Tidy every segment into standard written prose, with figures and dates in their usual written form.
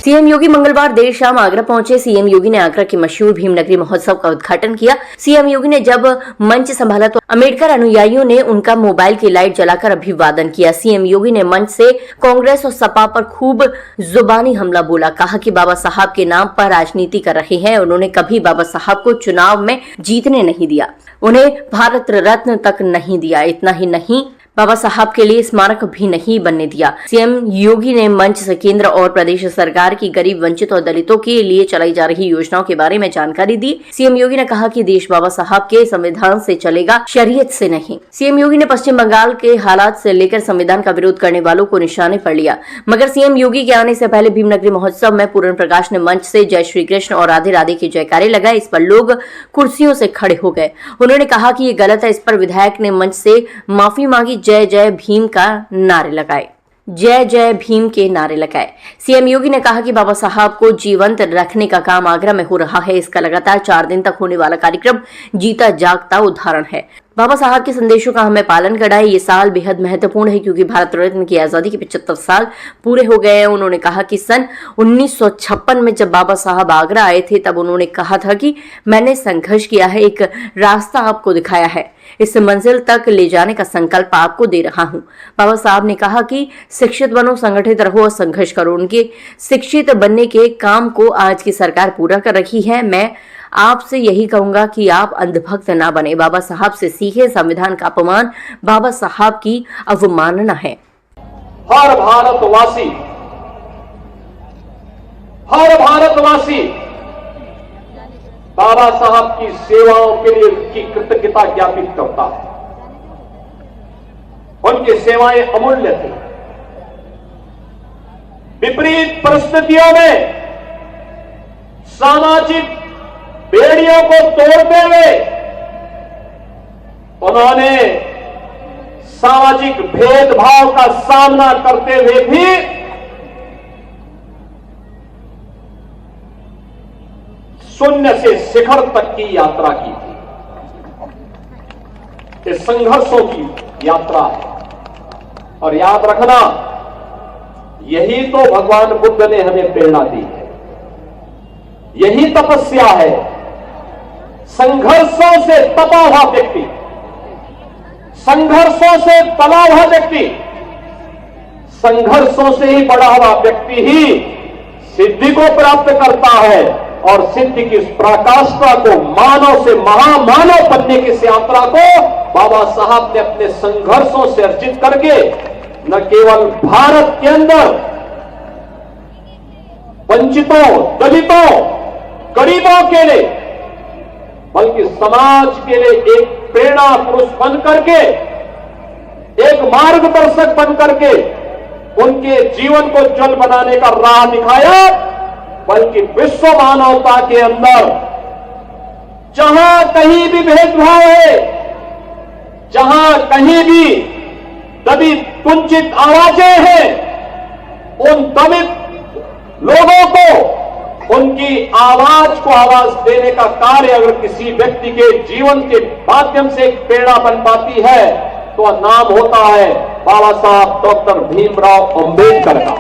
CM योगी मंगलवार देर शाम आगरा पहुंचे। सीएम योगी ने आगरा के मशहूर भीमनगरी महोत्सव का उद्घाटन किया। सीएम योगी ने जब मंच संभाला तो अम्बेडकर अनुयायियों ने उनका मोबाइल की लाइट जलाकर अभिवादन किया। सीएम योगी ने मंच से कांग्रेस और सपा पर खूब जुबानी हमला बोला। कहा कि बाबा साहब के नाम पर राजनीति कर रहे हैं। उन्होंने कभी बाबा साहब को चुनाव में जीतने नहीं दिया, उन्हें भारत रत्न तक नहीं दिया। इतना ही नहीं, बाबा साहब के लिए स्मारक भी नहीं बनने दिया। सीएम योगी ने मंच से केंद्र और प्रदेश सरकार की गरीब, वंचित और दलितों के लिए चलाई जा रही योजनाओं के बारे में जानकारी दी। सीएम योगी ने कहा कि देश बाबा साहब के संविधान से चलेगा, शरीयत से नहीं। सीएम योगी ने पश्चिम बंगाल के हालात से लेकर संविधान का विरोध करने वालों को निशाने पर लिया। मगर सीएम योगी के आने से पहले भीमनगरी महोत्सव में पूर्ण प्रकाश ने मंच से जय श्री कृष्ण और राधे राधे के जयकारे लगाए। इस पर लोग कुर्सियों से खड़े हो गए। उन्होंने कहा कि ये गलत है। इस पर विधायक ने मंच से माफी मांगी। जय जय भीम का नारे लगाए, जय जय भीम के नारे लगाए। सीएम योगी ने कहा कि बाबा साहब को जीवंत रखने का काम आगरा में हो रहा है। इसका लगातार 4 दिन तक होने वाला कार्यक्रम जीता जागता उदाहरण है। बाबा साहब के संदेशों का हमें पालन करना है। ये साल बेहद महत्वपूर्ण है क्योंकि भारत रत्न की आजादी के 75 साल पूरे हो गए हैं। उन्होंने कहा कि सन 1956 में जब बाबा साहब आगरा आए थे तब उन्होंने कहा था कि मैंने संघर्ष किया है, एक रास्ता आपको दिखाया है, इस मंजिल तक ले जाने का संकल्प आपको दे रहा हूं। बाबा साहब ने कहा कि शिक्षित बनो, संगठित रहो और संघर्ष करो। उनके शिक्षित बनने के काम को आज की सरकार पूरा कर रही है। मैं आपसे यही कहूंगा कि आप अंधभक्त ना बने। बाबा साहब से सीखे। संविधान का अपमान बाबा साहब की अवमानना है। हर भारतवासी बाबा साहब की सेवाओं के लिए उनकी कृतज्ञता ज्ञापित करता है। उनकी सेवाएं अमूल्य थी। विपरीत परिस्थितियों में सामाजिक बेड़ियों को तोड़ते हुए उन्होंने सामाजिक भेदभाव का सामना करते हुए भी शून्य से शिखर तक की यात्रा की थी। ये संघर्षों की यात्रा है। और याद रखना, यही तो भगवान बुद्ध ने हमें प्रेरणा दी है। यही तपस्या है। संघर्षों से तपा हुआ व्यक्ति, संघर्षों से पला हुआ व्यक्ति, संघर्षों से ही बड़ा हुआ व्यक्ति ही सिद्धि को प्राप्त करता है। और सिद्धि की इस पराकाष्ठा को, मानव से महामानव बनने की इस यात्रा को बाबा साहब ने अपने संघर्षों से अर्जित करके न केवल भारत के अंदर वंचितों, दलितों, गरीबों के लिए बल्कि समाज के लिए एक प्रेरणा पुरुष बन करके, एक मार्गदर्शक बन करके उनके जीवन को उज्जवल बनाने का राह दिखाया। बल्कि विश्व मानवता के अंदर जहां कहीं भी भेदभाव है, जहां कहीं भी दलित वंचित आवाजें हैं, उन दलित लोगों को, उनकी आवाज को आवाज देने का कार्य अगर किसी व्यक्ति के जीवन के माध्यम से एक प्रेरणा बन पाती है तो नाम होता है बाबा साहब डॉक्टर भीमराव अंबेडकर का।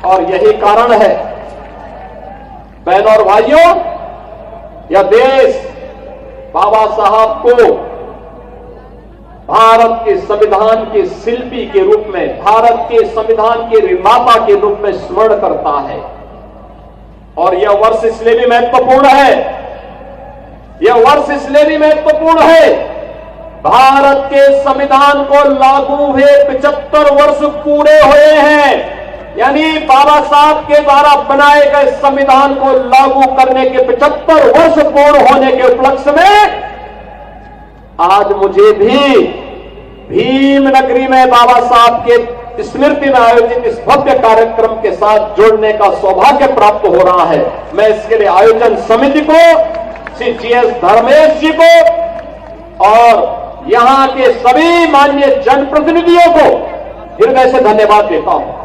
और यही कारण है बहनों और भाइयों, यह देश बाबा साहब को भारत के संविधान के शिल्पी के रूप में, भारत के संविधान के निर्माता के रूप में स्मरण करता है। और यह वर्ष इसलिए भी महत्वपूर्ण है, यह वर्ष इसलिए भी महत्वपूर्ण है, भारत के संविधान को लागू हुए 75 वर्ष पूरे हुए हैं। यानी बाबा साहब के द्वारा बनाए गए संविधान को लागू करने के 75 वर्ष पूर्ण होने के उपलक्ष्य में आज मुझे भी भीमनगरी में बाबा साहब के स्मृति में आयोजित इस भव्य कार्यक्रम के साथ जुड़ने का सौभाग्य प्राप्त हो रहा है। मैं इसके लिए आयोजन समिति को, श्री GS धर्मेश जी को और यहां के सभी माननीय जनप्रतिनिधियों को हृदय से धन्यवाद देता हूं।